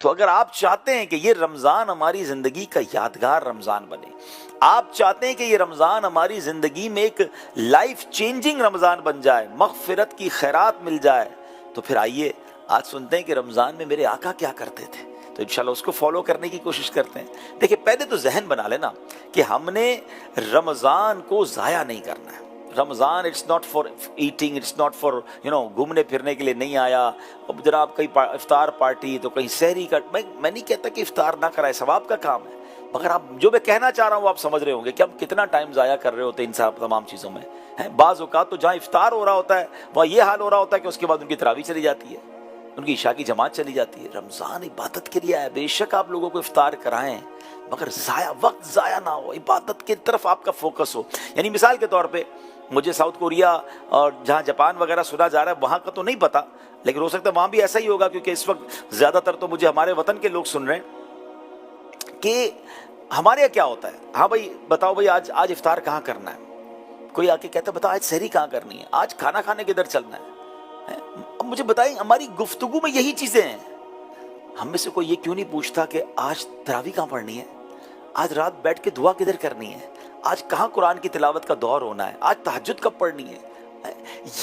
تو اگر آپ چاہتے ہیں کہ یہ رمضان ہماری زندگی کا یادگار رمضان بنے، آپ چاہتے ہیں کہ یہ رمضان ہماری زندگی میں ایک لائف چینجنگ رمضان بن جائے، مغفرت کی خیرات مل جائے، تو پھر آئیے آج سنتے ہیں کہ رمضان میں میرے آقا کیا کرتے تھے، تو انشاءاللہ اس کو فالو کرنے کی کوشش کرتے ہیں۔ دیکھیں، پہلے تو ذہن بنا لینا کہ ہم نے رمضان کو ضائع نہیں کرنا ہے۔ Ramzan it's not for eating, it's not for گھومنے پھرنے کے لیے نہیں آیا۔ اب جناب کہیں افطار پارٹی تو کہیں سحری کا، میں نہیں کہتا کہ افطار نہ کرائے، ثواب کا کام ہے، مگر آپ جو میں کہنا چاہ رہا ہوں آپ سمجھ رہے ہوں گے کہ ہم کتنا ٹائم ضائع کر رہے ہوتے ہیں ان سب تمام چیزوں میں۔ بعض اوقات تو جہاں افطار ہو رہا ہوتا ہے وہاں یہ حال ہو رہا ہوتا ہے کہ اس کے بعد ان کی تراویح چلی جاتی ہے، ان کی عشاء کی جماعت چلی جاتی ہے۔ رمضان عبادت کے لیے ہے، بے شک آپ لوگوں کو افطار کرائیں، مگر وقت ضائع نہ ہو، عبادت کی طرف آپ کا فوکس ہو۔ یعنی مثال کے طور پہ مجھے ساؤتھ کوریا اور جہاں جاپان وغیرہ سنا جا رہا ہے وہاں کا تو نہیں پتا، لیکن ہو سکتا ہے وہاں بھی ایسا ہی ہوگا، کیونکہ اس وقت زیادہ تر تو مجھے ہمارے وطن کے لوگ سن رہے ہیں کہ ہمارے یہاں کیا ہوتا ہے۔ ہاں بھائی بتاؤ بھائی آج افطار کہاں کرنا ہے، کوئی آ کے کہتا ہے بتاؤ آج سحری کہاں کرنی ہے، آج کھانا کھانے کدھر چلنا ہے۔ اب مجھے بتائیں، ہماری گفتگو میں یہی چیزیں ہیں، ہم میں سے کوئی یہ کیوں نہیں پوچھتا کہ آج تراویح کہاں پڑھنی ہے، آج رات بیٹھ کے دعا کدھر کرنی ہے، آج کہاں قرآن کی تلاوت کا دور ہونا ہے، آج تہجد کب پڑھنی ہے۔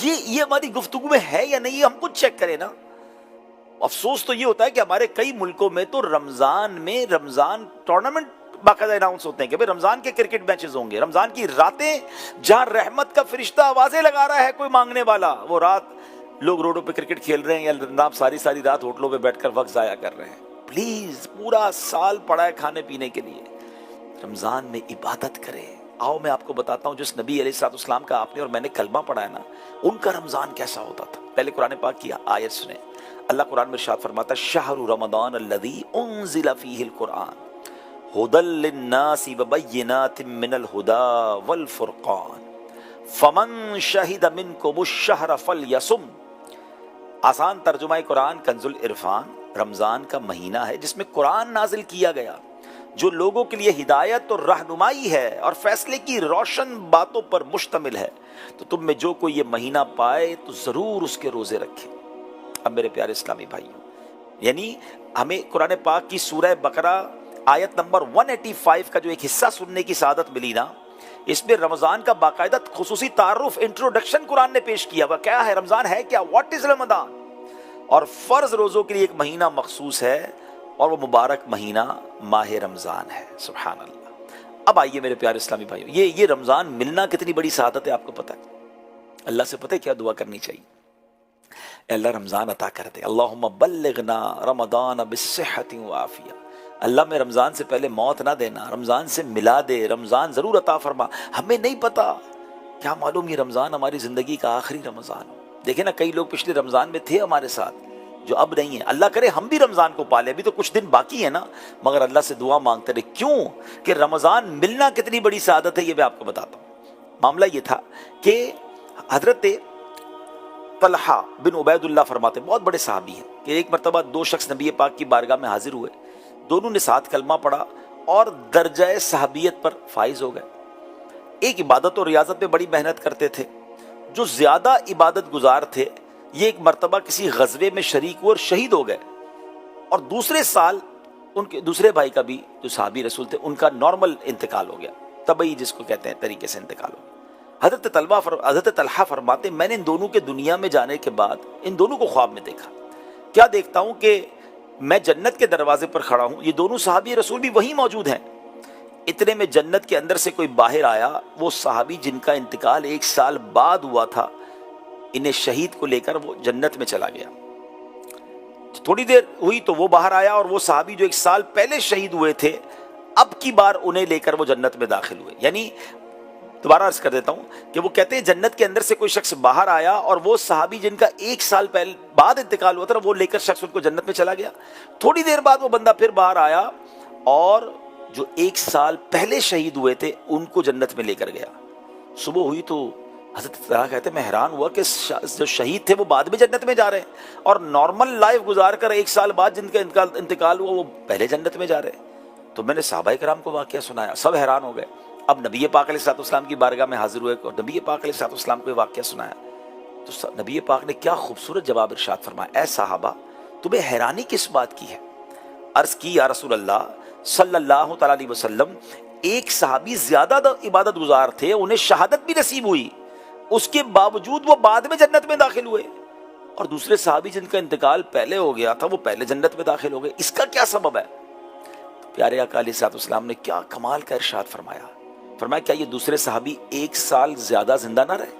یہ ہماری گفتگو میں ہے یا نہیں، یہ ہم خود چیک کریں نا۔ افسوس تو یہ ہوتا ہے کہ ہمارے کئی ملکوں میں تو رمضان ٹورنامنٹ باقاعدہ اناؤنس ہوتے ہیں کہ بھئی رمضان کے کرکٹ میچز ہوں گے، رمضان کی راتیں جہاں رحمت کا فرشتہ آوازیں لگا رہا ہے کوئی مانگنے والا، وہ رات لوگ روڈوں پہ کرکٹ کھیل رہے ہیں یا جناب ساری رات ہوٹلوں پہ بیٹھ کر وقت ضائع کر رہے ہیں۔ پلیز، پورا سال پڑا ہے کھانے پینے کے لیے، رمضان میں عبادت کرے۔ آؤ میں آپ کو بتاتا ہوں جس نبی علیہ السلام کا آپ نے اور میں نے کلمہ پڑھا ہے نا، ان کا رمضان کیسا ہوتا تھا۔ پہلے قرآن پاک کی آیت سنیں، اللہ قرآن میں ارشاد فرماتا ہے شہر رمضان الذی انزل فیہ القرآن ھدی للناس وبینات من الھدی والفرقان فمن شہد منکم الشہر فلیصم۔ آسان ترجمہ قرآن کنز العرفان، رمضان کا مہینہ ہے جس میں قرآن نازل کیا گیا، جو لوگوں کے لیے ہدایت اور رہنمائی ہے اور فیصلے کی روشن باتوں پر مشتمل ہے، تو تم میں جو کوئی یہ مہینہ پائے تو ضرور اس کے روزے رکھے۔ اب میرے پیارے اسلامی بھائیوں، یعنی ہمیں قرآن پاک کی سورہ بقرہ آیت نمبر 185 کا جو ایک حصہ سننے کی سعادت ملی نا، اس میں رمضان کا باقاعدہ خصوصی تعارف، انٹروڈکشن قرآن نے پیش کیا۔ وہ کیا ہے رمضان، ہے کیا، واٹ از رمضان، اور فرض روزوں کے لیے ایک مہینہ مخصوص ہے، اور وہ مبارک مہینہ ماہ رمضان ہے۔ سبحان اللہ۔ اب آئیے میرے پیارے اسلامی بھائیوں، یہ رمضان ملنا کتنی بڑی سعادت ہے، آپ کو پتہ ہے اللہ سے پتہ ہے کیا دعا کرنی چاہیے؟ اے اللہ رمضان عطا کر دے، اللہم بلغنا رمضان بالصحت وعافیہ، اللہ میں رمضان سے پہلے موت نہ دینا، رمضان سے ملا دے، رمضان ضرور عطا فرما۔ ہمیں نہیں پتا، کیا معلوم یہ رمضان ہماری زندگی کا آخری رمضان ہو۔ دیکھیں نا، کئی لوگ پچھلے رمضان میں تھے ہمارے ساتھ جو اب نہیں ہیں، اللہ کرے ہم بھی رمضان کو پالے، ابھی تو کچھ دن باقی ہے نا، مگر اللہ سے دعا مانگتے رہے۔ کیوں کہ رمضان ملنا کتنی بڑی سعادت ہے، یہ میں آپ کو بتاتا ہوں۔ معاملہ یہ تھا کہ حضرت طلحہ بن عبید اللہ فرماتے ہیں، بہت بڑے صحابی ہیں، کہ ایک مرتبہ دو شخص نبی پاک کی بارگاہ میں حاضر ہوئے، دونوں نے ساتھ کلمہ پڑھا اور درجہ صحابیت پر فائز ہو گئے۔ ایک عبادت اور ریاضت میں بڑی محنت کرتے تھے، جو زیادہ عبادت گزار تھے یہ ایک مرتبہ کسی غزوے میں شریک ہوئے اور شہید ہو گئے، اور دوسرے سال ان کے دوسرے بھائی کا بھی جو صحابی رسول تھے ان کا نارمل انتقال ہو گیا، طبعی جس کو کہتے ہیں طریقے سے انتقال ہو گیا۔ حضرت طلحہ فرماتے میں نے ان دونوں کے دنیا میں جانے کے بعد ان دونوں کو خواب میں دیکھا، کیا دیکھتا ہوں کہ میں جنت کے دروازے پر کھڑا ہوں، یہ دونوں صحابی رسول بھی وہیں موجود ہیں، اتنے میں جنت کے اندر سے کوئی باہر آیا، وہ صحابی جن کا انتقال 1 سال بعد ہوا تھا، انہیں شہید کو لے کر وہ جنت میں چلا گیا۔ تھوڑی دیر ہوئی تو وہ باہر آیا، اور وہ صحابی جو 1 سال پہلے شہید ہوئے تھے اب کی بار انہیں لے کر وہ جنت میں داخل ہوئے۔ یعنی دوبارہ عرض کر دیتا ہوں کہ وہ کہتے ہیں جنت کے اندر سے کوئی شخص باہر آیا، اور وہ صحابی جن کا 1 سال پہلے بعد انتقال ہوا تھا وہ لے کر شخص ان کو جنت میں چلا گیا۔ تھوڑی دیر بعد وہ بندہ پھر باہر آیا، اور جو 1 سال پہلے شہید ہوئے تھے ان کو جنت میں لے کر گیا۔ صبح ہوئی تو حضرت طلحہ کہتے ہیں میں حیران ہوا کہ جو شہید تھے وہ بعد میں جنت میں جا رہے ہیں، اور نارمل لائف گزار کر 1 سال بعد جن کا انتقال ہوا وہ پہلے جنت میں جا رہے ہیں۔ تو میں نے صحابہ کرام کو واقعہ سنایا، سب حیران ہو گئے۔ اب نبی پاک علیہ السلام کی بارگاہ میں حاضر ہوئے اور نبی پاک علیہ السلام کو یہ واقعہ سنایا، تو نبی پاک نے کیا خوبصورت جواب ارشاد فرمایا، اے صحابہ تمہیں حیرانی کس بات کی ہے؟ عرض کی یا رسول اللہ صلی اللہ تعالی علیہ وسلم، ایک صحابی زیادہ عبادت گزار تھے، انہیں شہادت بھی نصیب ہوئی، اس کے باوجود وہ بعد میں جنت میں داخل ہوئے، اور دوسرے صحابی جن کا انتقال پہلے ہو گیا تھا وہ پہلے جنت میں داخل ہو گئے، اس کا کیا سبب ہے؟ پیارے آقا علیہ الصلوۃ والسلام نے کیا کمال کا ارشاد فرمایا، فرمایا کیا یہ دوسرے صحابی 1 سال زیادہ زندہ نہ رہے؟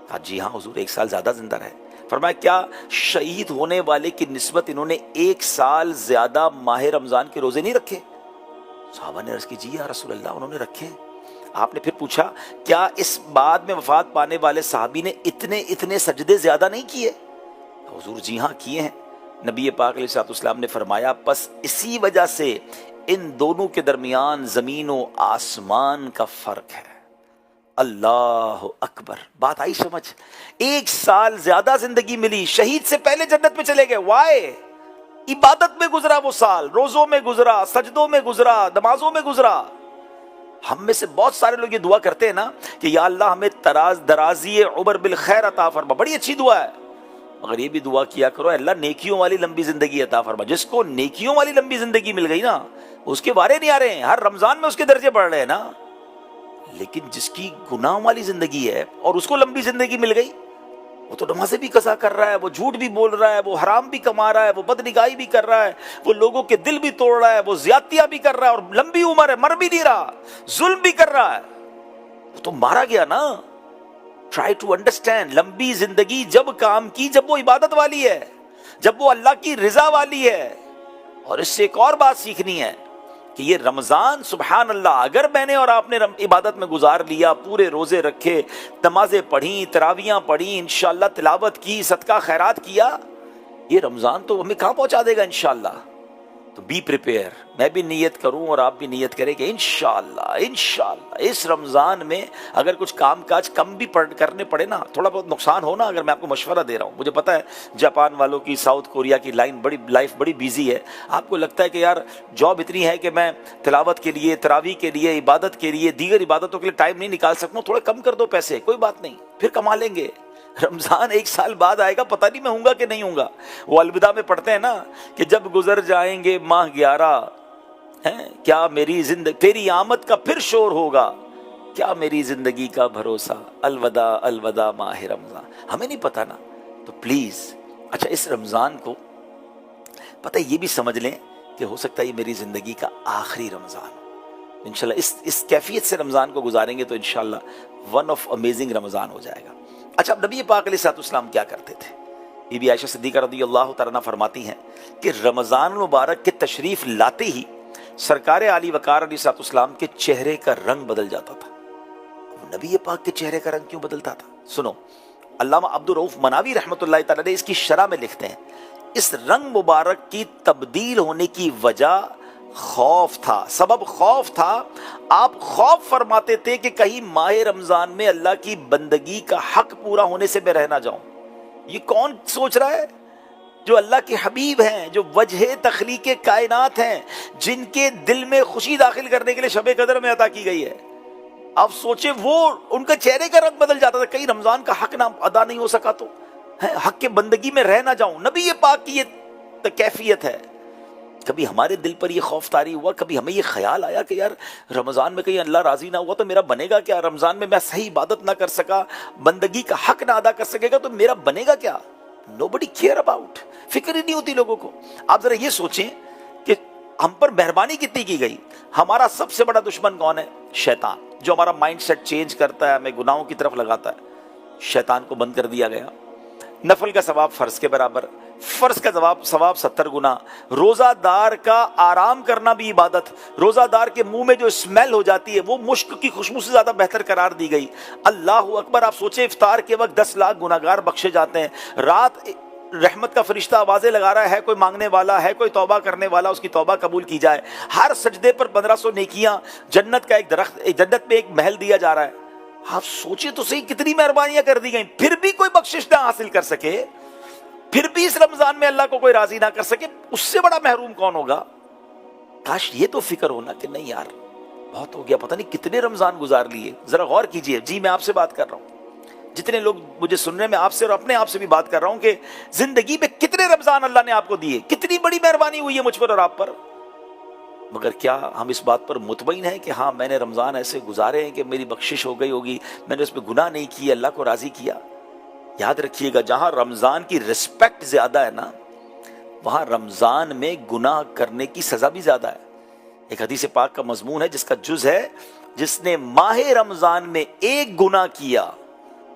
کہا جی ہاں حضور 1 سال زیادہ زندہ رہے۔ فرمایا کیا شہید ہونے والے کی نسبت انہوں نے 1 سال زیادہ ماہ رمضان کے روزے نہیں رکھے؟ صحابہ نے عرض کی جی یا رسول اللہ انہوں نے رکھے۔ آپ نے پھر پوچھا کیا اس بعد میں وفات پانے والے صحابی نے اتنے سجدے زیادہ نہیں کیے؟ حضور جی ہاں کیے ہیں۔ نبی پاک علیہ الصلوۃ والسلام نے فرمایا پس اسی وجہ سے ان دونوں کے درمیان زمین و آسمان کا فرق ہے۔ اللہ اکبر، بات آئی سمجھ؟ 1 سال زیادہ زندگی ملی، شہید سے پہلے جنت میں چلے گئے۔ وائے؟ عبادت میں گزرا وہ سال، روزوں میں گزرا، سجدوں میں گزرا، نمازوں میں گزرا۔ ہم میں سے بہت سارے لوگ یہ دعا کرتے ہیں نا کہ یا اللہ ہمیں درازی عمر بالخیر عطا فرما، بڑی اچھی دعا ہے، مگر یہ بھی دعا کیا کرو اللہ نیکیوں والی لمبی زندگی عطا فرما۔ جس کو نیکیوں والی لمبی زندگی مل گئی نا اس کے وارے نہیں آ رہے ہیں، ہر رمضان میں اس کے درجے بڑھ رہے ہیں نا، لیکن جس کی گناہ والی زندگی ہے اور اس کو لمبی زندگی مل گئی، وہ تو نمازیں بھی قضا کر رہا ہے، وہ جھوٹ بھی بول رہا ہے، وہ حرام بھی کما رہا ہے، وہ بدنگاہی بھی کر رہا ہے، وہ لوگوں کے دل بھی توڑ رہا ہے، وہ زیادتیاں بھی کر رہا ہے، اور لمبی عمر ہے، مر بھی نہیں رہا، ظلم بھی کر رہا ہے، وہ تو مارا گیا نا۔ ٹرائی ٹو انڈرسٹینڈ، لمبی زندگی جب کام کی جب وہ عبادت والی ہے، جب وہ اللہ کی رضا والی ہے۔ اور اس سے ایک اور بات سیکھنی ہے کہ یہ رمضان سبحان اللہ اگر میں نے اور آپ نے عبادت میں گزار لیا، پورے روزے رکھے، نمازیں پڑھیں، تراویحاں پڑھیں، انشاءاللہ تلاوت کی، صدقہ خیرات کیا، یہ رمضان تو ہمیں کہاں پہنچا دے گا انشاءاللہ۔ تو بی پریپیئر، میں بھی نیت کروں اور آپ بھی نیت کریں کہ انشاءاللہ اس رمضان میں اگر کچھ کام کاج کم بھی کرنے پڑے نا، تھوڑا بہت نقصان ہونا، اگر میں آپ کو مشورہ دے رہا ہوں، مجھے پتا ہے جاپان والوں کی، ساؤتھ کوریا کی لائف بڑی بیزی ہے، آپ کو لگتا ہے کہ یار جاب اتنی ہے کہ میں تلاوت کے لیے، تراویح کے لیے، عبادت کے لیے، دیگر عبادتوں کے لیے ٹائم نہیں نکال سکتا ہوں، تھوڑا کم کر دو پیسے، کوئی بات نہیں، پھر کما لیں گے۔ رمضان 1 سال بعد آئے گا، پتہ نہیں میں ہوں گا کہ نہیں ہوں گا۔ وہ الوداع میں پڑھتے ہیں نا کہ جب گزر جائیں گے ماہ 11 کیا میری زندگی تیری آمد کا پھر شور ہوگا، کیا میری زندگی کا بھروسہ، الوداع الوداع ماہ رمضان۔ ہمیں نہیں پتا نا، تو پلیز اچھا اس رمضان کو پتہ یہ بھی سمجھ لیں کہ ہو سکتا ہے یہ میری زندگی کا آخری رمضان، انشاءاللہ اس کیفیت سے رمضان کو گزاریں گے تو انشاءاللہ ون آف امیزنگ رمضان ہو جائے گا۔ اچھا اب نبی پاک علیہ الصلوۃ والسلام کیا کرتے تھے؟ بی بی عائشہ صدیقہ رضی اللہ تعالیٰ عنہ فرماتی ہیں کہ رمضان المبارک کے تشریف لاتے ہی سرکار علی وقار علیہ الصلوۃ والسلام کے چہرے کا رنگ بدل جاتا تھا۔ نبی پاک کے چہرے کا رنگ کیوں بدلتا تھا؟ سنو، علامہ عبدالرؤف مناوی رحمۃ اللہ تعالیٰ نے اس کی شرح میں لکھتے ہیں اس رنگ مبارک کی تبدیل ہونے کی وجہ خوف تھا، سبب خوف تھا۔ آپ خوف فرماتے تھے کہ کہیں ماہ رمضان میں اللہ کی بندگی کا حق پورا ہونے سے میں رہ نہ جاؤں۔ یہ کون سوچ رہا ہے؟ جو اللہ کے حبیب ہیں، جو وجہ تخلیق کائنات ہیں، جن کے دل میں خوشی داخل کرنے کے لیے شب قدر میں عطا کی گئی ہے۔ آپ سوچیں وہ ان کا چہرے کا رنگ بدل جاتا تھا، کہیں رمضان کا حق نہ ادا نہیں ہو سکا تو حق کے بندگی میں رہ نہ جاؤں۔ نبی پاک کی یہ کیفیت ہے۔ کبھی ہمارے دل پر یہ خوف طاری ہوا، کبھی ہمیں یہ خیال آیا کہ یار رمضان میں کہیں اللہ راضی نہ ہوا تو میرا بنے گا کیا؟ رمضان میں میں صحیح عبادت نہ کر سکا، بندگی کا حق نہ ادا کر سکے گا تو میرا بنے گا کیا؟ nobody care about، فکر ہی نہیں ہوتی لوگوں کو۔ آپ ذرا یہ سوچیں کہ ہم پر مہربانی کتنی کی گئی۔ ہمارا سب سے بڑا دشمن کون ہے؟ شیطان، جو ہمارا مائنڈ سیٹ چینج کرتا ہے، ہمیں گناہوں کی طرف لگاتا ہے۔ شیطان کو بند کر دیا گیا۔ نفل کا ثواب فرض کے برابر، فرض کا ثواب 70 گنا۔ روزہ دار کا آرام کرنا بھی عبادت، روزہ دار کے منہ میں جو اسمیل ہو جاتی ہے وہ مشک کی خوشبو سے زیادہ بہتر قرار دی گئی۔ اللہ اکبر، آپ سوچیں افطار کے وقت 10 لاکھ گناہگار بخشے جاتے ہیں۔ رات رحمت کا فرشتہ آوازیں لگا رہا ہے کوئی مانگنے والا ہے، کوئی توبہ کرنے والا، اس کی توبہ قبول کی جائے۔ ہر سجدے پر 1500 نیکیاں، جنت کا ایک درخت، جنت میں ایک محل دیا جا رہا ہے۔ آپ سوچیں تو صحیح کتنی مہربانیاں کر دی گئیں، پھر بھی کوئی بخشش نہ حاصل کر سکے، پھر بھی اس رمضان میں اللہ کو کوئی راضی نہ کر سکے، اس سے بڑا محروم کون ہوگا؟ کاش یہ تو فکر ہونا کہ نہیں یار بہت ہو گیا، پتہ نہیں کتنے رمضان گزار لیے۔ ذرا غور کیجئے، جی میں آپ سے بات کر رہا ہوں، جتنے لوگ مجھے سن رہے ہیں، میں آپ سے اور اپنے آپ سے بھی بات کر رہا ہوں کہ زندگی میں کتنے رمضان اللہ نے آپ کو دیے، کتنی بڑی مہربانی ہوئی ہے مجھ پر اور آپ پر، مگر کیا ہم اس بات پر مطمئن ہیں کہ ہاں میں نے رمضان ایسے گزارے ہیں کہ میری بخشش ہو گئی ہوگی، میں نے اس میں گناہ نہیں کیا، اللہ کو راضی کیا؟ یاد رکھیے گا، جہاں رمضان کی رسپیکٹ زیادہ ہے نا، وہاں رمضان میں گناہ کرنے کی سزا بھی زیادہ ہے۔ ایک حدیث پاک کا مضمون ہے جس کا جز ہے، جس نے ماہ رمضان میں ایک گناہ کیا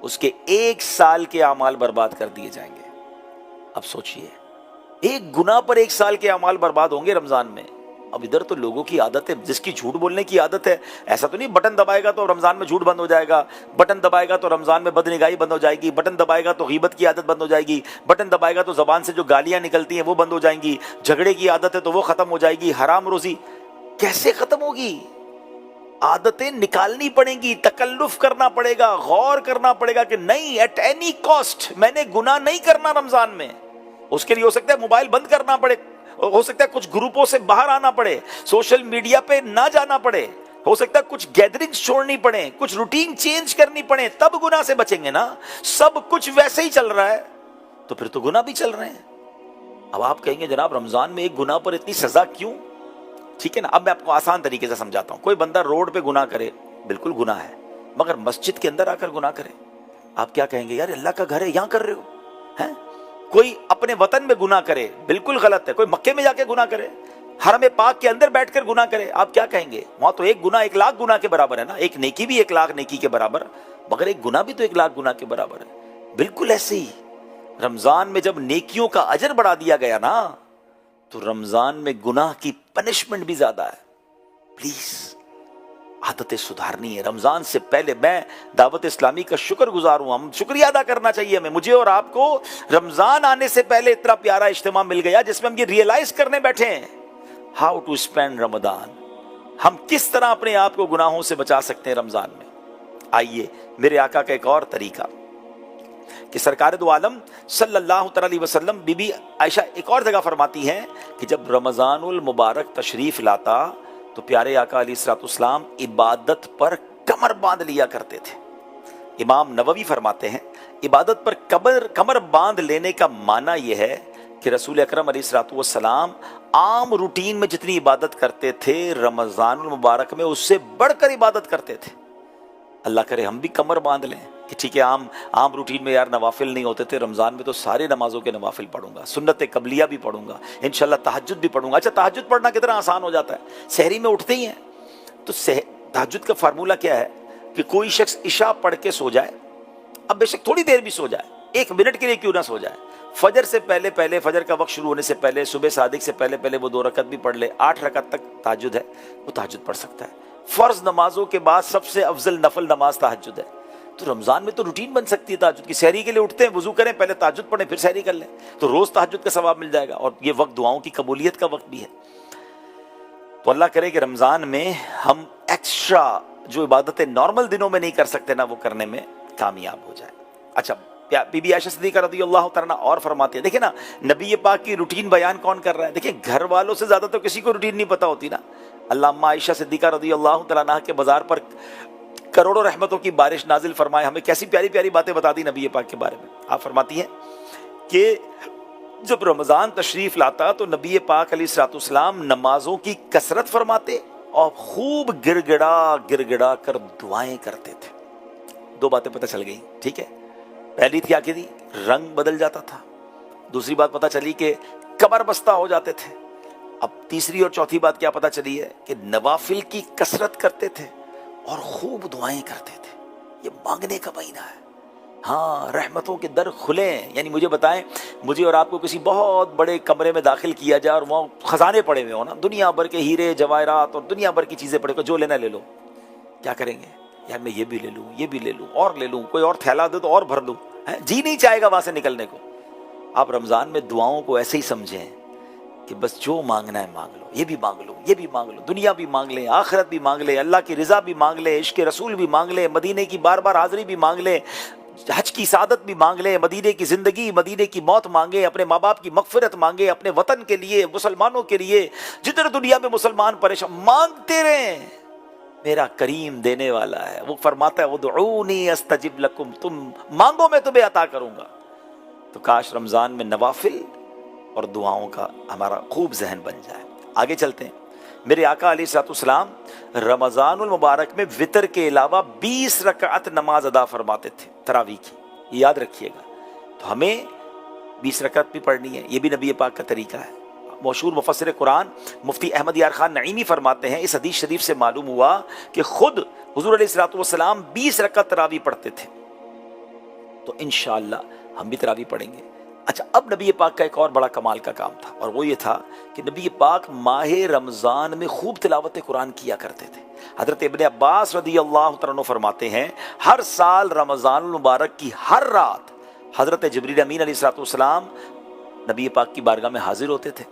اس کے 1 سال کے اعمال برباد کر دیے جائیں گے۔ اب سوچئے، ایک گناہ پر 1 سال کے اعمال برباد ہوں گے رمضان میں۔ اب ادھر تو لوگوں کی عادت ہے، جس کی جھوٹ بولنے کی عادت ہے، ایسا تو نہیں بٹن دبائے گا تو رمضان میں جھوٹ بند ہو جائے گا، بٹن دبائے گا تو رمضان میں بدنگاہی بند ہو جائے گی، بٹن دبائے گا تو غیبت کی عادت بند ہو جائے گی، بٹن دبائے گا تو زبان سے جو گالیاں نکلتی ہیں وہ بند ہو جائیں گی، جھگڑے کی عادت ہے تو وہ ختم ہو جائے گی، حرام روزی کیسے ختم ہوگی؟ عادتیں نکالنی پڑیں گی، تکلف کرنا پڑے گا، غور کرنا پڑے گا کہ نہیں، ایٹ اینی کاسٹ میں نے گناہ نہیں کرنا رمضان میں۔ اس کے لیے ہو سکتا ہے موبائل بند کرنا پڑے، ہو سکتا ہے کچھ گروپوں سے باہر آنا پڑے، سوشل میڈیا پہ نہ جانا پڑے، ہو سکتا ہے کچھ گیدرنگز چھوڑنی پڑے، کچھ روٹین چینج کرنی پڑے، تب گناہ سے بچیں گے نا۔ سب کچھ ویسے ہی چل رہا ہے تو پھر تو گناہ بھی چل رہے ہیں۔ اب آپ کہیں گے جناب رمضان میں ایک گناہ پر اتنی سزا کیوں؟ ٹھیک ہے نا، اب میں آپ کو آسان طریقے سے سمجھاتا ہوں۔ کوئی بندہ روڈ پہ گناہ کرے، بالکل گناہ ہے، مگر مسجد کے اندر آ کر گناہ کرے، آپ کیا کہیں گے؟ یار اللہ کا گھر ہے، یہاں کر رہے ہو ہیں؟ کوئی اپنے وطن میں گناہ کرے، بالکل غلط ہے۔ کوئی مکے میں جا کے گناہ کرے، حرم پاک کے اندر بیٹھ کر گناہ کرے، آپ کیا کہیں گے؟ وہاں تو ایک گناہ 1,00,000 گناہ کے برابر ہے نا، ایک نیکی بھی 1,00,000 نیکی کے برابر، مگر ایک گناہ بھی تو 1,00,000 گناہ کے برابر ہے۔ بالکل ایسے ہی رمضان میں جب نیکیوں کا اجر بڑھا دیا گیا نا، تو رمضان میں گناہ کی پنشمنٹ بھی زیادہ ہے۔ پلیز عادتیں سدھارنی ہے رمضان سے پہلے۔ میں دعوت اسلامی کا شکر گزار ہوں، ہم شکریہ ادا کرنا چاہیے ہمیں، مجھے اور آپ کو رمضان آنے سے پہلے اتنا پیارا اجتماع مل گیا جس میں ہم یہ ریئلائز کرنے بیٹھے ہیں ہاؤ ٹو اسپینڈ رمضان، ہم کس طرح اپنے آپ کو گناہوں سے بچا سکتے ہیں رمضان میں۔ آئیے میرے آقا کا ایک اور طریقہ کہ سرکار دو عالم صلی اللہ تعالی علیہ وسلم، بی بی عائشہ ایک اور جگہ فرماتی ہیں کہ جب رمضان المبارک تشریف لاتا تو پیارے آقا علیہ الصلوۃ والسلام عبادت پر کمر باندھ لیا کرتے تھے۔ امام نووی فرماتے ہیں عبادت پر کمر باندھ لینے کا معنی یہ ہے کہ رسول اکرم علیہ الصلوۃ والسلام عام روٹین میں جتنی عبادت کرتے تھے رمضان المبارک میں اس سے بڑھ کر عبادت کرتے تھے۔ اللہ کرے ہم بھی کمر باندھ لیں کہ ٹھیک ہے، عام روٹین میں یار نوافل نہیں ہوتے تھے، رمضان میں تو سارے نمازوں کے نوافل پڑھوں گا، سنت قبلیہ بھی پڑھوں گا، انشاءاللہ تہجد بھی پڑھوں گا۔ اچھا تہجد پڑھنا کتنا آسان ہو جاتا ہے، سحری میں اٹھتے ہی ہیں تو تہجد کا فارمولہ کیا ہے کہ کوئی شخص عشاء پڑھ کے سو جائے، اب بے شک تھوڑی دیر بھی سو جائے، 1 منٹ کے لیے کیوں نہ سو جائے، فجر سے پہلے فجر کا وقت شروع ہونے سے پہلے صبح صادق سے پہلے وہ 2 رکعت بھی پڑھ لے، 8 رکعت تک تہجد ہے، وہ تہجد پڑھ سکتا ہے۔ فرض نمازوں کے بعد سب سے افضل نفل نماز تہجد ہے، تو رمضان میں تو روٹین بن سکتی ہے تہجد کی۔ سحری کے لیے اٹھتے ہیں، وضو کریں، پہلے تہجد پڑھیں، پھر سحری کر لیں، تو روز تہجد کا ثواب مل جائے گا، اور یہ وقت دعاؤں کی قبولیت کا وقت بھی ہے۔ تو اللہ کرے کہ رمضان میں ہم ایکسٹرا جو عبادتیں نارمل دنوں میں نہیں کر سکتے نا، وہ کرنے میں کامیاب ہو جائے۔ اچھا بی بی عائشہ صدیقہ رضی اللہ تعالیٰ اور فرماتی ہے، دیکھیں نا نبی پاک کی روٹین بیان کون کر رہا ہے؟ دیکھیں گھر والوں سے زیادہ تو کسی کو روٹین نہیں پتا ہوتی نا۔ اللہ اما عائشہ صدیقہ رضی اللہ تعالیٰ عنہ کے بازار پر کروڑوں رحمتوں کی بارش نازل فرمائے، ہمیں کیسی پیاری پیاری باتیں بتا دی نبی پاک کے بارے میں۔ آپ فرماتی ہیں کہ جب رمضان تشریف لاتا تو نبی پاک علیہ الصلوۃ والسلام نمازوں کی کثرت فرماتے اور خوب گڑ گڑا کر دعائیں کرتے تھے۔ 2 باتیں پتہ چل گئی، ٹھیک ہے؟ پہلی کیا کہ رنگ بدل جاتا تھا، دوسری بات پتہ چلی کہ کمر بستہ ہو جاتے تھے، اب تیسری اور چوتھی بات کیا پتہ چلی ہے کہ نوافل کی کثرت کرتے تھے اور خوب دعائیں کرتے تھے۔ یہ مانگنے کا مہینہ ہے، ہاں رحمتوں کے در کھلیں۔ یعنی مجھے بتائیں، مجھے اور آپ کو کسی بہت بڑے کمرے میں داخل کیا جائے اور وہاں خزانے پڑے ہوئے ہوں نا، دنیا بھر کے ہیرے جواہرات اور دنیا بھر کی چیزیں پڑے ہوئے، جو لینا لے لو، کیا کریں گے؟ یار میں یہ بھی لے لوں، یہ بھی لے لوں، اور لے لوں، کوئی اور تھیلا دے تو اور بھر لوں، جی نہیں چاہے گا وہاں سے نکلنے کو۔ آپ رمضان میں دعاؤں کو ایسے ہی سمجھیں کہ بس جو مانگنا ہے مانگ لو، یہ بھی مانگ لو، یہ بھی مانگ لو، دنیا بھی مانگ لیں، آخرت بھی مانگ لیں، اللہ کی رضا بھی مانگ لیں، عشق رسول بھی مانگ لیں، مدینے کی بار بار حاضری بھی مانگ لیں، حج کی سعادت بھی مانگ لیں، مدینے کی زندگی، مدینے کی موت مانگیں، اپنے ماں باپ کی مغفرت مانگیں، اپنے وطن کے لیے، مسلمانوں کے لیے، جدھر دنیا میں مسلمان پریشان، مانگتے رہیں۔ میرا کریم دینے والا ہے، وہ فرماتا ہے ادعونی استجب لکم، تم مانگو میں تمہیں عطا کروں گا۔ تو کاش رمضان میں نوافل اور دعاؤں کا ہمارا خوب ذہن بن جائے۔ آگے چلتے ہیں۔ میرے آقا علیہ الصلوۃ والسلام رمضان المبارک میں وطر کے علاوہ 20 رکعت نماز ادا فرماتے تھے تراویح کی، یہ یاد رکھیے گا۔ تو ہمیں 20 رکعت بھی پڑھنی ہے، یہ بھی نبی پاک کا طریقہ ہے۔ مشہور مفسر قرآن مفتی احمد یار خان نعیمی فرماتے ہیں، اس حدیث شریف سے معلوم ہوا کہ خود حضور علیہ الصلوۃ والسلام 20 رکعت تراویح پڑھتے تھے، تو انشاءاللہ ہم بھی تراویح پڑھیں گے۔ اچھا، اب نبی پاک کا ایک اور بڑا کمال کا کام تھا، اور وہ یہ تھا کہ نبی پاک ماہ رمضان میں خوب تلاوت قرآن کیا کرتے تھے۔ حضرت ابن عباس رضی اللہ تعالیٰ عنہ فرماتے ہیں، ہر سال رمضان المبارک کی ہر رات حضرت جبریل امین علیہ الصلوۃ والسلام نبی پاک کی بارگاہ میں حاضر ہوتے تھے،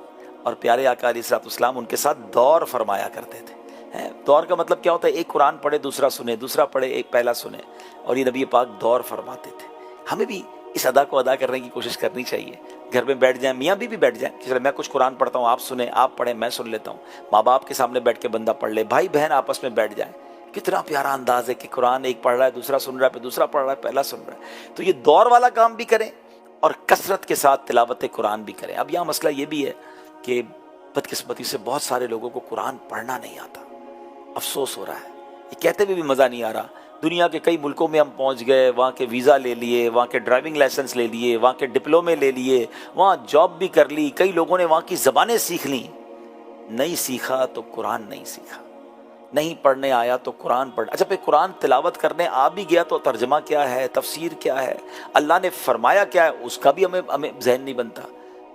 اور پیارے آقا علیہ الصلوۃ والسلام ان کے ساتھ دور فرمایا کرتے تھے۔ دور کا مطلب کیا ہوتا ہے؟ ایک قرآن پڑھے دوسرا سنے، دوسرا پڑھے ایک پہلا سنے، اور یہ نبی پاک دور فرماتے تھے۔ ہمیں بھی اس ادا کو ادا کرنے کی کوشش کرنی چاہیے۔ گھر میں بیٹھ جائیں، میاں بھی بیٹھ جائیں کہ چلو میں کچھ قرآن پڑھتا ہوں، آپ سنیں، آپ پڑھیں، میں سن لیتا ہوں۔ ماں باپ کے سامنے بیٹھ کے بندہ پڑھ لے، بھائی بہن آپس میں بیٹھ جائیں۔ کتنا پیارا انداز ہے کہ قرآن ایک پڑھ رہا ہے، دوسرا سن رہا ہے، پھر دوسرا پڑھ رہا ہے، پہلا سن رہا ہے۔ تو یہ دور والا کام بھی کریں اور کثرت کے ساتھ تلاوت قرآن بھی کریں۔ اب یہاں مسئلہ یہ بھی ہے کہ بدقسمتی سے بہت سارے لوگوں کو قرآن پڑھنا نہیں آتا، افسوس ہو رہا ہے، یہ کہتے ہوئے بھی مزہ نہیں آ رہا۔ دنیا کے کئی ملکوں میں ہم پہنچ گئے، وہاں کے ویزا لے لیے، وہاں کے ڈرائیونگ لائسنس لے لیے، وہاں کے ڈپلومے لے لیے، وہاں جاب بھی کر لی، کئی لوگوں نے وہاں کی زبانیں سیکھ لیں۔ نہیں سیکھا تو قرآن نہیں سیکھا، نہیں پڑھنے آیا تو قرآن پڑھ۔ اچھا، پھر قرآن تلاوت کرنے آ بھی گیا تو ترجمہ کیا ہے، تفسیر کیا ہے، اللہ نے فرمایا کیا ہے، اس کا بھی ہمیں ذہن نہیں بنتا۔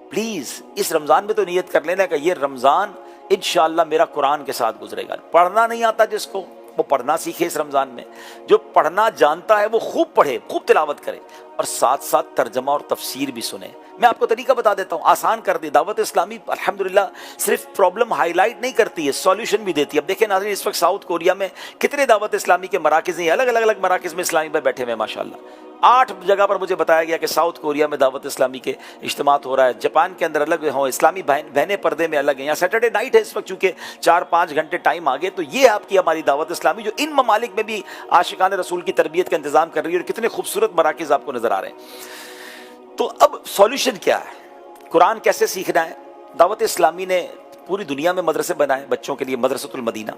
پلیز اس رمضان میں تو نیت کر لینا کہ یہ رمضان انشاءاللہ میرا قرآن کے ساتھ گزرے گا۔ پڑھنا نہیں آتا جس کو، وہ پڑھنا سیکھے اس رمضان میں۔ جو پڑھنا جانتا ہے وہ خوب پڑھے، خوب تلاوت کرے، اور ساتھ ساتھ ترجمہ اور تفسیر بھی سنے۔ میں آپ کو طریقہ بتا دیتا ہوں، آسان کر دی۔ دعوت اسلامی الحمدللہ صرف پرابلم ہائی لائٹ نہیں کرتی ہے، سولوشن بھی دیتی ہے۔ اب دیکھیں ناظرین، اس وقت ساؤتھ کوریا میں کتنے دعوت اسلامی کے مراکز ہیں، الگ الگ مراکز میں اسلامی بھائی بیٹھے ہوئے ہیں ماشاءاللہ۔ 8 جگہ پر مجھے بتایا گیا کہ ساؤتھ کوریا میں دعوت اسلامی کے اجتماعات ہو رہا ہے، جاپان کے اندر الگ ہوں، اسلامی بہنیں پردے میں الگ ہیں، یہاں سیٹرڈے نائٹ ہے اس وقت، چونکہ 4-5 گھنٹے ٹائم آگے۔ تو یہ آپ کی ہماری دعوت اسلامی جو ان ممالک میں بھی عاشقان رسول کی تربیت کا انتظام کر رہی ہے، اور کتنے خوبصورت مراکز آپ کو نظر آ رہے ہیں۔ تو اب سولوشن کیا ہے؟ قرآن کیسے سیکھنا ہے؟ دعوت اسلامی نے پوری دنیا میں مدرسے بنائے بچوں کے لیے، مدرسۃ المدینہ۔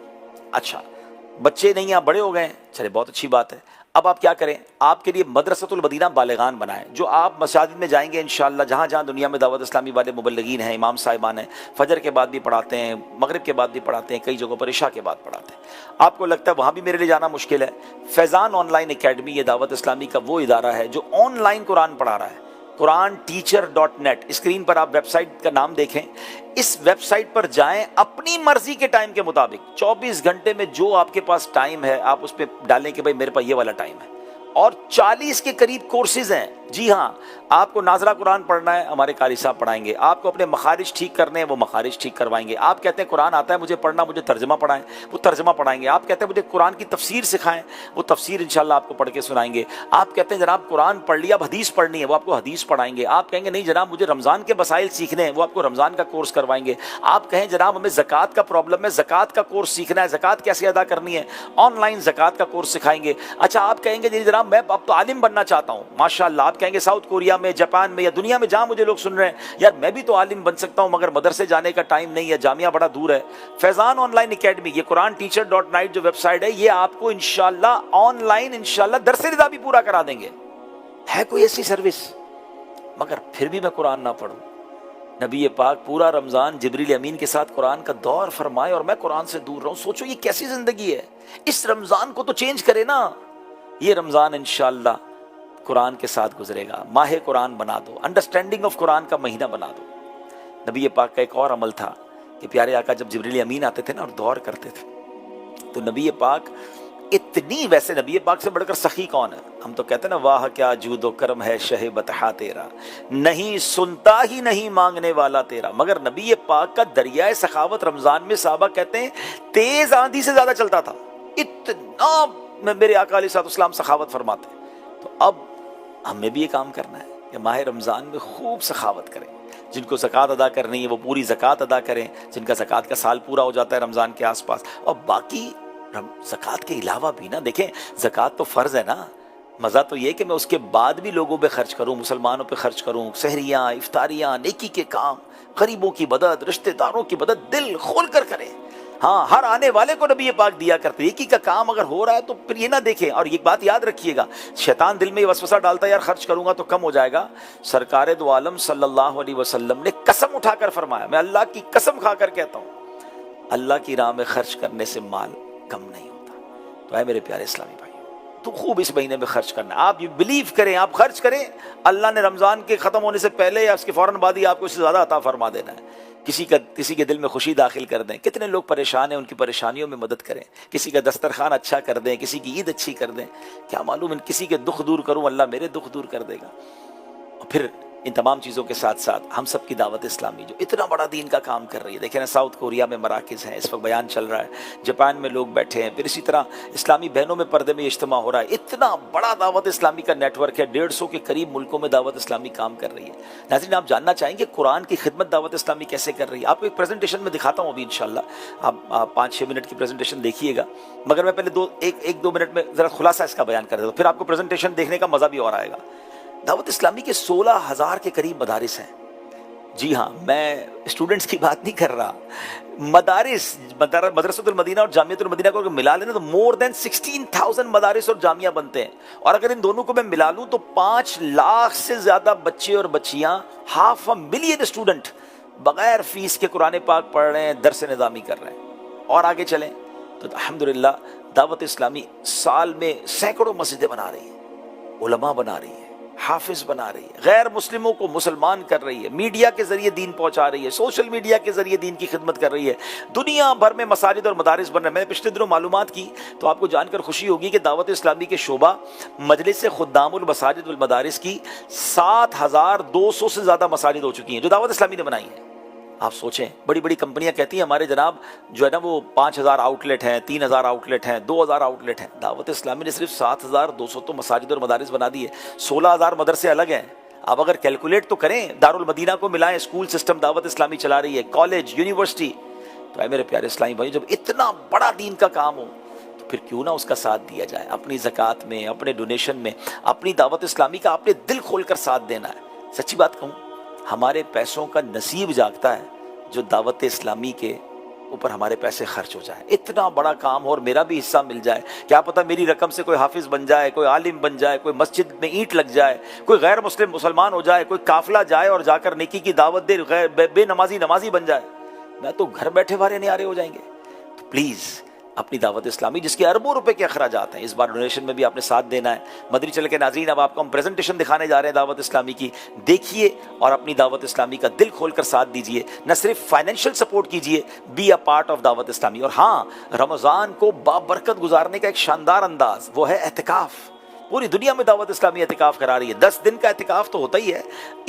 اچھا، بچے نہیں یہاں بڑے ہو گئے ہیں، چلے بہت اچھی بات ہے۔ اب آپ کیا کریں؟ آپ کے لیے مدرسۃ المدینہ بالغان بنائیں، جو آپ مساجد میں جائیں گے انشاءاللہ، جہاں جہاں دنیا میں دعوت اسلامی والے مبلغین ہیں، امام صاحبان ہیں، فجر کے بعد بھی پڑھاتے ہیں، مغرب کے بعد بھی پڑھاتے ہیں، کئی جگہوں پر عشاء کے بعد پڑھاتے ہیں۔ آپ کو لگتا ہے وہاں بھی میرے لیے جانا مشکل ہے؟ فیضان آن لائن اکیڈمی، یہ دعوت اسلامی کا وہ ادارہ ہے جو آن لائن قرآن پڑھا رہا ہے، QuranTeacher.net۔ اسکرین پر آپ ویب سائٹ کا نام دیکھیں، اس ویب سائٹ پر جائیں، اپنی مرضی کے ٹائم کے مطابق 24 گھنٹے میں جو آپ کے پاس ٹائم ہے آپ اس پہ ڈالیں کہ بھائی میرے پاس یہ والا ٹائم ہے، اور 40 کے قریب کورسز ہیں۔ جی ہاں، آپ کو ناظرہ قرآن پڑھنا ہے، ہمارے قاری صاحب پڑھائیں گے۔ آپ کو اپنے مخارج ٹھیک کرنے ہیں، وہ مخارج ٹھیک کروائیں گے۔ آپ کہتے ہیں قرآن آتا ہے مجھے پڑھنا، مجھے ترجمہ پڑھائیں، وہ ترجمہ پڑھائیں گے۔ آپ کہتے ہیں مجھے قرآن کی تفسیر سکھائیں، وہ تفسیر انشاءاللہ آپ کو پڑھ کے سنائیں گے۔ آپ کہتے ہیں جناب قرآن پڑھ لیا، اب حدیث پڑھنی ہے، وہ آپ کو حدیث پڑھائیں گے۔ آپ کہیں گے نہیں جناب مجھے رمضان کے مسائل سیکھنے ہیں، وہ آپ کو رمضان کا کورس کروائیں گے۔ آپ کہیں جناب ہمیں زکوٰۃ کا پرابلم ہے، زکوٰۃ کا کورس سیکھنا ہے، زکوٰۃ کیسے ادا کرنی ہے، آن لائن زکوٰۃ کا کورس سکھائیں گے۔ اچھا، آپ کہیں گے جناب میں اب تو عالم بننا چاہتا ہوں، ماشاءاللہ آپ کہیں گے ساؤتھ کوریا میں، جاپان میں، یا دنیا میں جہاں مجھے لوگ سن رہے ہیں، یار میں بھی تو عالم بن سکتا ہوں مگر مدرسے جانے کا ٹائم نہیں ہے، جامعہ بڑا دور ہے۔ فیضان آن لائن اکیڈمی، یہ QuranTeacher.net جو ویب سائٹ ہے، یہ آپ کو انشاءاللہ آن لائن انشاءاللہ درس رضا بھی پورا کرا دیں گے۔ ہے کوئی ایسی سروس؟ مگر پھر بھی میں قرآن نہ پڑھوں؟ نبی پاک پورا رمضان جبریل امین کے ساتھ قرآن کا دور فرمائے اور میں قرآن سے دور رہوں۔ سوچو یہ کیسی زندگی ہے؟ اس رمضان کو تو چینج کرے نا۔ یہ رمضان انشاءاللہ قرآن کے ساتھ گزرے گا، ماہ قرآن بنا دو، انڈرسٹینڈنگ آف قرآن کا مہینہ بنا دو۔ نبی پاک کا ایک اور عمل تھا کہ پیارے آقا جب جبریل امین آتے تھے نا اور دور کرتے تھے، تو نبی پاک اتنی، ویسے نبی پاک سے بڑھ کر سخی کون ہے؟ ہم تو کہتے ہیں نا واہ کیا جود و کرم ہے شہ بطحا تیرا، نہیں سنتا ہی نہیں مانگنے والا تیرا۔ مگر نبی پاک کا دریائے سخاوت رمضان میں صحابہ کہتے ہیں تیز آندھی سے زیادہ چلتا تھا، اتنا میرے آقا علیہ السلام سخاوت فرماتے۔ تو اب ہمیں بھی یہ کام کرنا ہے کہ ماہ رمضان میں خوب سخاوت کریں، جن کو زکوٰۃ ادا کرنی ہے وہ پوری زکوٰۃ ادا کریں، جن کا زکوٰۃ کا سال پورا ہو جاتا ہے رمضان کے آس پاس، اور باقی زکوٰۃ کے علاوہ بھی نا دیکھیں، زکوٰۃ تو فرض ہے نا، مزہ تو یہ کہ میں اس کے بعد بھی لوگوں پہ خرچ کروں، مسلمانوں پہ خرچ کروں، سحریاں، افطاریاں، نیکی کے کام، غریبوں کی مدد، رشتہ داروں کی مدد دل کھول کر کریں۔ ہاں، ہر آنے والے کو نبی پاک دیا کرتے، نیکی کا کام اگر ہو رہا ہے تو پھر یہ نہ دیکھیں۔ اور یہ بات یاد رکھیے گا، شیطان دل میں یہ وسوسہ ڈالتا ہے یار خرچ کروں گا تو کم ہو جائے گا۔ سرکار دو عالم صلی اللہ علیہ وسلم نے قسم اٹھا کر فرمایا، میں اللہ کی قسم کھا کر کہتا ہوں، اللہ کی راہ میں خرچ کرنے سے مال کم نہیں ہوتا۔ تو اے میرے پیارے اسلامی بھائی، تو خوب اس مہینے میں خرچ کرنا ہے۔ آپ یہ بلیو کریں، آپ خرچ کریں، اللہ نے رمضان کے ختم ہونے سے پہلے یا اس کے فوراً بعد ہی آپ کو اس سے زیادہ عطا فرما دینا ہے۔ کسی کے دل میں خوشی داخل کر دیں، کتنے لوگ پریشان ہیں ان کی پریشانیوں میں مدد کریں، کسی کا دسترخوان اچھا کر دیں، کسی کی عید اچھی کر دیں، کیا معلوم ان کسی کے دکھ دور کروں اللہ میرے دکھ دور کر دے گا۔ اور پھر ان تمام چیزوں کے ساتھ ساتھ ہم سب کی دعوت اسلامی جو اتنا بڑا دین کا کام کر رہی ہے، دیکھیں نا ساؤتھ کوریا میں مراکز ہیں، اس وقت بیان چل رہا ہے، جاپان میں لوگ بیٹھے ہیں، پھر اسی طرح اسلامی بہنوں میں پردے میں اجتماع ہو رہا ہے، اتنا بڑا دعوت اسلامی کا نیٹ ورک ہے، 150 کے قریب ملکوں میں دعوت اسلامی کام کر رہی ہے۔ ناظرین، آپ جاننا چاہیں گے قرآن کی خدمت دعوت اسلامی کیسے کر رہی ہے؟ آپ کو ایک پریزنٹیشن میں دکھاتا ہوں ابھی انشاءاللہ، آپ 5-6 منٹ کی پریزنٹیشن دیکھیے گا، مگر میں پہلے ایک دو منٹ میں ذرا خلاصہ اس کا بیان کر دیتا ہوں، پھر آپ کو پریزنٹیشن دیکھنے کا مزہ بھی اور آئے گا۔ دعوت اسلامی کے 16,000 کے قریب مدارس ہیں۔ جی ہاں، میں اسٹوڈنٹس کی بات نہیں کر رہا، مدرسۃ المدینہ اور جامعۃ المدینہ کو اگر ملا لینا تو مور دین 16,000 مدارس اور جامعہ بنتے ہیں، اور اگر ان دونوں کو میں ملا لوں تو 5 لاکھ سے زیادہ بچے اور بچیاں، 500,000 اسٹوڈنٹ بغیر فیس کے قرآن پاک پڑھ رہے ہیں، درس نظامی کر رہے ہیں۔ اور آگے چلیں تو الحمدللہ دعوت اسلامی سال میں سینکڑوں مسجدیں بنا رہی ہے، علماء بنا رہی ہے، حافظ بنا رہی ہے، غیر مسلموں کو مسلمان کر رہی ہے، میڈیا کے ذریعے دین پہنچا رہی ہے، سوشل میڈیا کے ذریعے دین کی خدمت کر رہی ہے، دنیا بھر میں مساجد اور مدارس بن رہے ہیں۔ میں نے پچھلے دنوں معلومات کی تو آپ کو جان کر خوشی ہوگی کہ دعوت اسلامی کے شعبہ مجلس خدام المساجد والمدارس کی 7,200 سے زیادہ مساجد ہو چکی ہیں جو دعوت اسلامی نے بنائی ہیں۔ آپ سوچیں، بڑی بڑی کمپنیاں کہتی ہیں ہمارے جناب جو ہے نا وہ 5,000 آؤٹ لیٹ ہیں، 3,000 آؤٹ لیٹ ہیں، 2,000 آؤٹ لیٹ ہیں، دعوت اسلامی نے صرف 7,200 تو مساجد اور مدارس بنا دی ہے، 16,000 مدرسے الگ ہیں۔ آپ اگر کیلکولیٹ تو کریں، دارالمدینہ کو ملائیں، اسکول سسٹم دعوت اسلامی چلا رہی ہے، کالج، یونیورسٹی۔ تو اے میرے پیارے اسلامی بھائی، جب اتنا بڑا دین کا کام ہو تو پھر کیوں نہ اس کا ساتھ دیا جائے، اپنی زکوٰۃ میں، اپنے ڈونیشن میں، اپنی دعوت اسلامی کا آپ نے دل کھول کر ساتھ دینا ہے۔ سچی بات کہوں، ہمارے پیسوں کا نصیب جاگتا ہے جو دعوت اسلامی کے اوپر ہمارے پیسے خرچ ہو جائے، اتنا بڑا کام ہو اور میرا بھی حصہ مل جائے، کیا پتہ میری رقم سے کوئی حافظ بن جائے، کوئی عالم بن جائے، کوئی مسجد میں اینٹ لگ جائے، کوئی غیر مسلم مسلمان ہو جائے، کوئی قافلہ جائے اور جا کر نیکی کی دعوت دے، بے نمازی نمازی بن جائے، میں تو گھر بیٹھے والے نعرے ہو جائیں گے۔ تو پلیز اپنی دعوت اسلامی جس کے اربوں روپے کے اخراجات ہیں، اس بار ڈونیشن میں بھی آپ نے ساتھ دینا ہے۔ مدنی چل کے ناظرین، اب آپ کو ہم پریزنٹیشن دکھانے جا رہے ہیں دعوت اسلامی کی، دیکھیے اور اپنی دعوت اسلامی کا دل کھول کر ساتھ دیجیے، نہ صرف فائنینشیل سپورٹ کیجیے، بی اے پارٹ آف دعوت اسلامی۔ اور ہاں، رمضان کو بابرکت گزارنے کا ایک شاندار انداز وہ ہے اعتکاف۔ پوری دنیا میں دعوت اسلامی اعتکاف کرا رہی ہے، 10 دن کا اعتکاف تو ہوتا ہی ہے،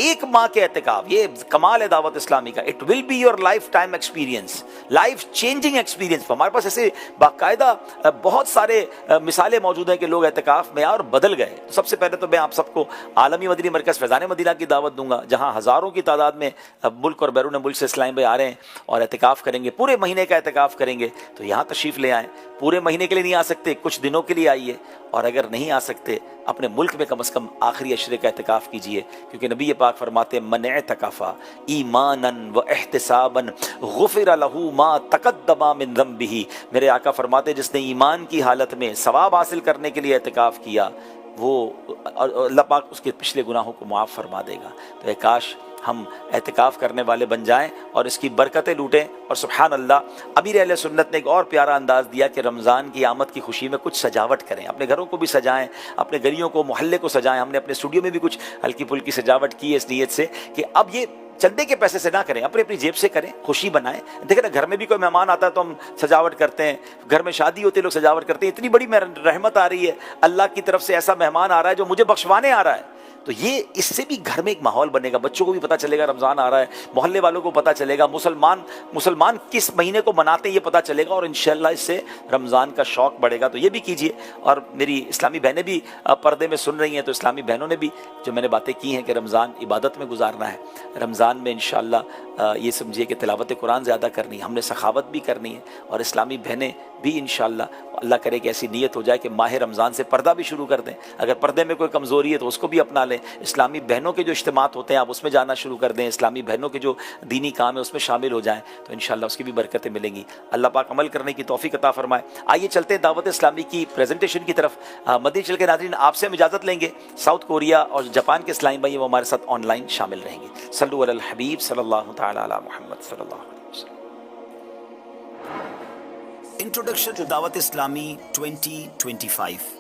1 ماہ کے اعتکاف، یہ کمال ہے دعوت اسلامی کا۔ It will be your lifetime experience, life changing experience. ہمارے پاس ایسے باقاعدہ بہت سارے مثالیں موجود ہیں کہ لوگ اعتکاف میں اور بدل گئے۔ سب سے پہلے تو میں آپ سب کو عالمی مدنی مرکز فیضان مدینہ کی دعوت دوں گا، جہاں ہزاروں کی تعداد میں ملک اور بیرون ملک سے اسلام بھائی آ رہے ہیں اور اعتکاف کریں گے، پورے مہینے کا اعتکاف کریں گے۔ تو یہاں تشریف لے آئیں، پورے مہینے کے لیے نہیں آ سکتے کچھ دنوں کے لیے آئیے، اور اگر نہیں آ سکتے اپنے ملک میں کم از کم آخری عشرے کا اعتکاف کیجیے، کیونکہ نبی پاک فرماتے ہیں من اعتکف ایمانا و احتسابا غفر له ما تقدم من ذنبہ۔ میرے آقا فرماتے جس نے ایمان کی حالت میں ثواب حاصل کرنے کے لیے اعتکاف کیا، وہ اللہ پاک اس کے پچھلے گناہوں کو معاف فرما دے گا۔ تو کاش ہم اعتکاف کرنے والے بن جائیں اور اس کی برکتیں لوٹیں۔ اور سبحان اللہ، امیر اہل سنت نے ایک اور پیارا انداز دیا کہ رمضان کی آمد کی خوشی میں کچھ سجاوٹ کریں، اپنے گھروں کو بھی سجائیں، اپنے گلیوں کو، محلے کو سجائیں۔ ہم نے اپنے اسٹوڈیو میں بھی کچھ ہلکی پھلکی سجاوٹ کی ہے اس نیت سے کہ اب یہ چندے کے پیسے سے نہ کریں، اپنی جیب سے کریں، خوشی بنائیں۔ دیکھیں نا، گھر میں بھی کوئی مہمان آتا ہے تو ہم سجاوٹ کرتے ہیں، گھر میں شادی ہوتی ہے لوگ سجاوٹ کرتے ہیں، اتنی بڑی رحمت آ رہی ہے، اللہ کی طرف سے ایسا مہمان آ رہا ہے جو مجھے بخشوانے آ رہا ہے۔ تو یہ اس سے بھی گھر میں ایک ماحول بنے گا، بچوں کو بھی پتہ چلے گا رمضان آ رہا ہے، محلے والوں کو پتہ چلے گا، مسلمان کس مہینے کو مناتے ہیں یہ پتہ چلے گا، اور انشاءاللہ اس سے رمضان کا شوق بڑھے گا۔ تو یہ بھی کیجئے۔ اور میری اسلامی بہنیں بھی پردے میں سن رہی ہیں، تو اسلامی بہنوں نے بھی جو میں نے باتیں کی ہیں کہ رمضان عبادت میں گزارنا ہے، رمضان میں انشاءاللہ یہ سمجھیے کہ تلاوت قرآن زیادہ کرنی ہے، ہم نے سخاوت بھی کرنی ہے، اور اسلامی بہنیں بھی انشاءاللہ اللہ کرے کہ ایسی نیت ہو جائے کہ ماہ رمضان سے پردہ بھی شروع کر دیں. اگر پردے میں کوئی کمزوری ہے تو اس کو بھی اپنا لیں. اسلامی بہنوں کے جو اجتماعات ہوتے ہیں آپ اس میں جانا شروع کر دیں. اسلامی بہنوں کے جو دینی کام ہے اس میں شامل ہو جائیں تو انشاءاللہ اس کی بھی برکتیں ملیں گی. اللہ پاک عمل کرنے کی توفیق عطا فرمائے. آئیے چلتے ہیں دعوت اسلامی کی پریزنٹیشن کی طرف. مدینہ چل کے ناظرین آپ سے ہم اجازت لیں گے. ساؤتھ کوریا اور جاپان کے اسلامی بھائی وہ ہمارے ساتھ آن لائن شامل رہیں گے. صلو علی الحبیب صلی اللہ تعالی علی محمد صلی اللہ علیہ وسلم. انٹروڈکشن ٹو دعوت اسلامی 2025.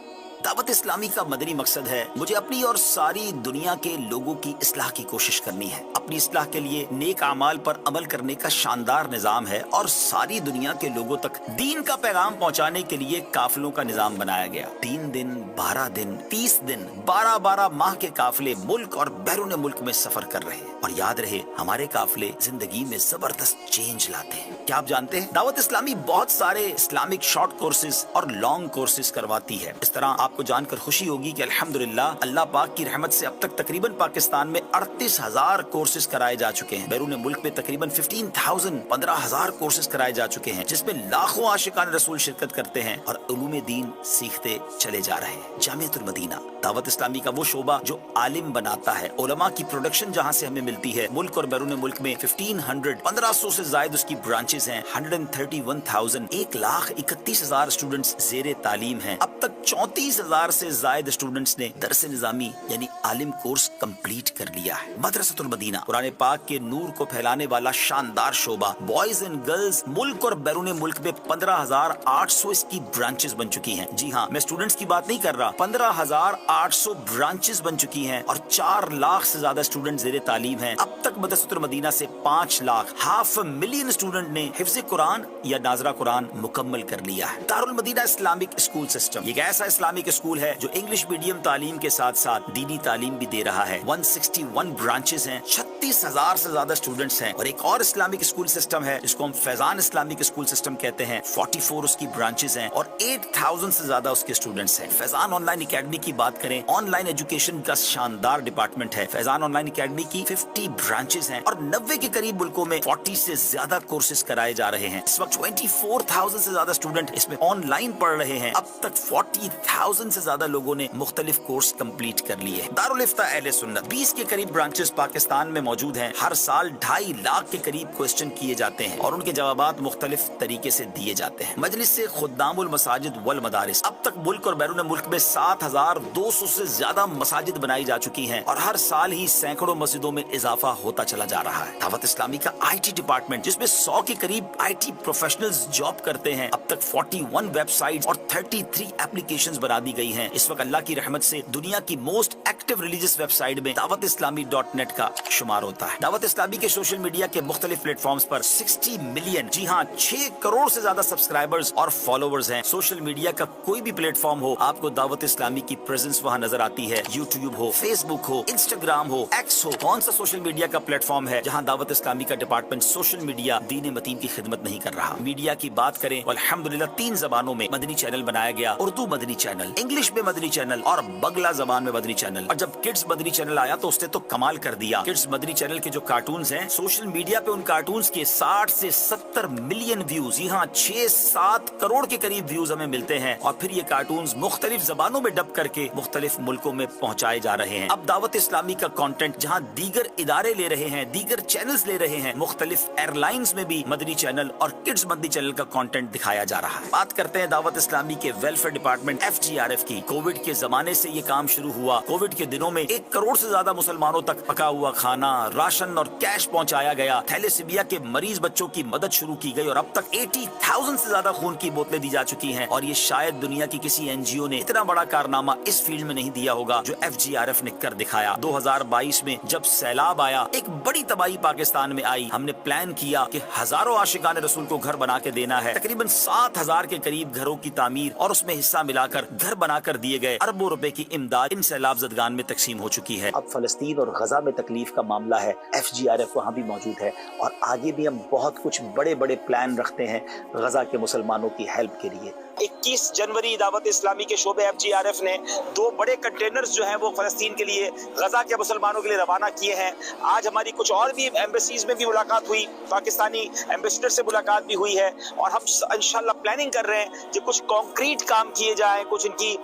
دعوت اسلامی کا مدنی مقصد ہے مجھے اپنی اور ساری دنیا کے لوگوں کی اصلاح کی کوشش کرنی ہے. اپنی اصلاح کے لیے نیک اعمال پر عمل کرنے کا شاندار نظام ہے اور ساری دنیا کے لوگوں تک دین کا پیغام پہنچانے کے لیے قافلوں کا نظام بنایا گیا. 3 دن 12 دن 30 دن 12 ماہ کے قافلے ملک اور بیرون ملک میں سفر کر رہے ہیں. اور یاد رہے ہمارے قافلے زندگی میں زبردست چینج لاتے ہیں. کیا آپ جانتے ہیں دعوت اسلامی بہت سارے اسلامک شارٹ کورسز اور لانگ کورسز کرواتی ہے. اس طرح آپ کو جان کر خوشی ہوگی کہ الحمدللہ اللہ پاک کی رحمت سے اب تک تقریباً پاکستان میں 38,000 کورسز کرائے جا چکے ہیں. بیرون ملک میں تقریباً 15,000 کورسز کرائے جا چکے ہیں جس میں لاکھوں عاشقان رسول شرکت کرتے ہیں اور علوم دین سیکھتے چلے جا رہے ہیں. جامعۃ المدینہ دعوت اسلامی کا وہ شعبہ جو عالم بناتا ہے. علماء کی پروڈکشن جہاں سے ہمیں ملتی ہے. ملک اور بیرون ملک میں 1500 سے زائد اس کی برانچز ہیں. 131,000 1,31,000 اسٹوڈنٹس زیر تعلیم ہیں. اب تک 34,000 سے زائد اسٹوڈنٹس نے درس نظامی یعنی عالم کورس کمپلیٹ کر لیا ہے. مدرسۃ المدینہ قرآن پاک کے نور کو پھیلانے والا شاندار شعبہ. بوائز اینڈ گرلز ملک اور بیرون ملک میں 15,800 اس کی برانچز بن چکی ہیں. جی ہاں میں اسٹوڈنٹس کی بات نہیں کر رہا. 15,800 برانچز بن چکی ہیں اور 4 لاکھ سے زیادہ اسٹوڈنٹ زیر تعلیم ہیں. اب تک مدرسۃ المدینہ سے 5 لاکھ 500,000 اسٹوڈنٹ نے حفظ قرآن یا ناظرہ قرآن مکمل کر لیا ہے. دارالمدینہ اسلامک اسکول سسٹم ایک ایسا اسلامک اسکول ہے جو انگلش میڈیم تعلیم کے ساتھ ساتھ دینی تعلیم بھی دے رہا ہے. 161 برانچز ہیں. 36,000 سے زیادہ اسٹوڈنٹس ہیں. اور ایک اور اسلامک اسکول سسٹم ہے جس کو ہم فیضان اسلامک اسکول سسٹم کہتے ہیں. 44 اس کی برانچز ہیں اور 8,000 سے زیادہ اس کے اسٹوڈنٹس ہیں. فیضان آن لائن اکیڈمی کی بات کریں آن لائن ایجوکیشن کا شاندار ڈپارٹمنٹ ہے. فیضان آن لائن اکیڈمی کی 50 برانچز ہیں اور 90 کے قریب ملکوں میں 40 سے زیادہ کورسز کرائے جا رہے ہیں. اس وقت 24,000 سے زیادہ اسٹوڈنٹ اس میں آن لائن پڑھ رہے ہیں. اب تک 40,000 سے زیادہ لوگوں نے مختلف کورس کمپلیٹ کر لیے. دارالفتہ اہل سنت 20 کے قریب برانچز پاکستان میں موجود ہیں. ہر سال 2.5 لاکھ کے قریب کوسچن کیے جاتے ہیں اور ان کے جوابات مختلف طریقے سے دیے جاتے ہیں. مجلس سے خدام المساجد والمدارس اب تک ملک اور بیرون ملک میں 7,200 سے زیادہ مساجد بنائی جا چکی ہیں اور ہر سال ہی سینکڑوں مسجدوں میں اضافہ ہوتا چلا جا رہا ہے. دعوت اسلامی کا IT ڈپارٹمنٹ جس میں 100 کے قریب IT پروفیشنلز جاب کرتے ہیں. اب تک 41 ویب سائٹس اور 33 اپلیکیشنز بنا دی گئی ہیں. اس وقت اللہ کی رحمت سے دنیا کی most active religious website میں دعوت اسلامی .net کا شمار ہوتا ہے. دعوت اسلامی کے سوشل میڈیا کے مختلف پلیٹ فارمز پر 60 ملین جی ہاں 6 کروڑ سے زیادہ سبسکرائبرز اور فالوورز ہیں. سوشل میڈیا کا کوئی بھی پلیٹ فارم ہو آپ کو دعوت اسلامی کی پریزنس وہاں نظر آتی ہے. یوٹیوب ہو فیس بک ہو انسٹاگرام ہو ایکس ہو کون سا سوشل میڈیا کا پلیٹ فارم ہے جہاں دعوت اسلامی کا ڈپارٹمنٹ سوشل میڈیا دین متین کی خدمت نہیں کر رہا. میڈیا کی بات کریں الحمدللہ 3 زبانوں میں مدنی چینل بنایا گیا. اردو مدنی چینل انگلش میں مدنی چینل اور بگلا زبان میں مدنی چینل. اور جب کڈز مدنی چینل آیا تو اس نے تو کمال کر دیا. کڈز مدنی چینل کے جو کارٹونز ہیں سوشل میڈیا پہ ان کارٹونز کے 60 سے 70 ملین ویوز یہاں 6-7 کروڑ کے قریب ویوز ہمیں ملتے ہیں. اور پھر یہ کارٹونز مختلف زبانوں میں ڈب کر کے مختلف ملکوں میں پہنچائے جا رہے ہیں. اب دعوت اسلامی کا کانٹینٹ جہاں دیگر ادارے لے رہے ہیں دیگر چینلز لے رہے ہیں مختلف ایئر لائنز میں بھی مدنی چینل اور کڈز مدنی چینل کا کانٹینٹ دکھایا جا رہا ہے. بات کرتے ہیں دعوت اسلامی کے ویلفیئر ڈپارٹمنٹ FGRF کی. کووڈ کے زمانے سے یہ کام شروع ہوا. کووڈ کے دنوں میں 1 کروڑ سے زیادہ مسلمانوں تک پکا ہوا کھانا راشن اور کیش پہنچایا گیا. تھیلیسیمیا کے مریض بچوں کی مدد شروع کی گئی اور اب تک 80,000 سے زیادہ خون کی بوتلیں دی جا چکی ہیں. اور یہ شاید دنیا کی کسی NGO نے اتنا بڑا کارنامہ اس فیلڈ میں نہیں دیا ہوگا جو FGRF نے کر دکھایا. 2022 میں جب سیلاب آیا ایک بڑی تباہی پاکستان میں آئی. ہم نے پلان کیا کہ ہزاروں عاشقان رسول کو گھر بنا کے دینا ہے. تقریباً 7,000 کے قریب گھروں کی تعمیر اور اس میں حصہ ملا کر گھر بنا کر دیے گئے. اربوں روپے کی امداد ان سیلاب زدگان میں تقسیم ہو چکی ہے. اب فلسطین اور غزہ میں تکلیف کا معاملہ معاملہ ہے FGRF وہاں بھی موجود ہے، اور آگے بھی ہم بہت کچھ بڑے بڑے پلان رکھتے ہیں غزہ کے مسلمانوں کی ہیلپ کے لیے۔ 21 جنوری دعوت اسلامی کے شعبے FGRF نے 2 بڑے کنٹینرز جو ہیں وہ فلسطین کے لیے، غزہ کے مسلمانوں کے لیے روانہ کیے ہیں۔ آج ہماری کچھ اور بھی ایمبیسیز میں بھی ملاقات ہوئی، پاکستانی ایمبیسڈر سے ملاقات بھی ہوئی ہے، اور ہم انشاءاللہ پلاننگ کر رہے ہیں کہ کچھ کانکریٹ کام کیے جائیں، کچھ ان کی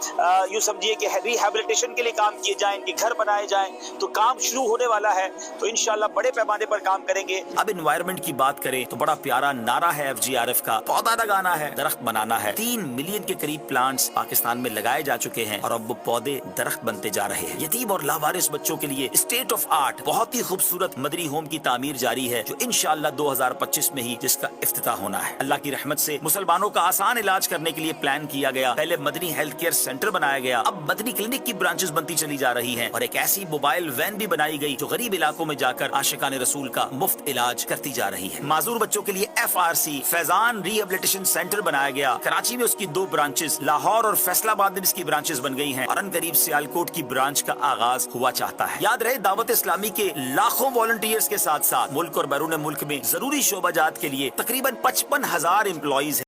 یوں سمجھیے کہ ریہیبلیٹیشن کے لیے کام کیے جائیں، ان کے گھر بنائے جائیں، تو کام شروع ہونے والا ہے، تو انشاءاللہ بڑے پیمانے پر کام کریں گے۔ اب انوائرمنٹ کی بات کریں تو بڑا پیارا نعرہ ہے FGRF کا، پودا لگانا ہے، درخت بنانا ہے۔ 3 ملین کے قریب پلانٹس پاکستان میں لگائے جا چکے ہیں، اور اب وہ پودے درخت بنتے جا رہے ہیں۔ یتیم اور لاوارث بچوں کے لیے اسٹیٹ آف آرٹ بہت ہی خوبصورت مدنی ہوم کی تعمیر جاری ہے، جو انشاءاللہ 2025 میں ہی جس کا افتتاح ہونا ہے۔ اللہ کی رحمت سے مسلمانوں کا آسان علاج کرنے کے لیے پلان کیا گیا، پہلے مدنی ہیلتھ کیئر سینٹر بنایا گیا، اب مدنی کلینک کی برانچز بنتی چلی جا رہی ہیں، اور ایک ایسی موبائل وین بھی بنائی گئی جو غریب علاقوں میں جا کر عاشقان رسول کا مفت علاج کرتی جا رہی ہے۔ معذور بچوں کے لیے FRC فیضان ریہیبلیٹیشن سینٹر بنایا گیا، کراچی میں اس کی 2 برانچز، لاہور اور فیصل آباد میں اس کی برانچز بن گئی ہیں، اور ان قریب سیالکوٹ کی برانچ کا آغاز ہوا چاہتا ہے۔ یاد رہے دعوت اسلامی کے لاکھوں والنٹیئرز کے ساتھ ساتھ ملک اور بیرون ملک میں ضروری شعبہ جات کے لیے تقریباً 55,000 امپلائیز ہیں۔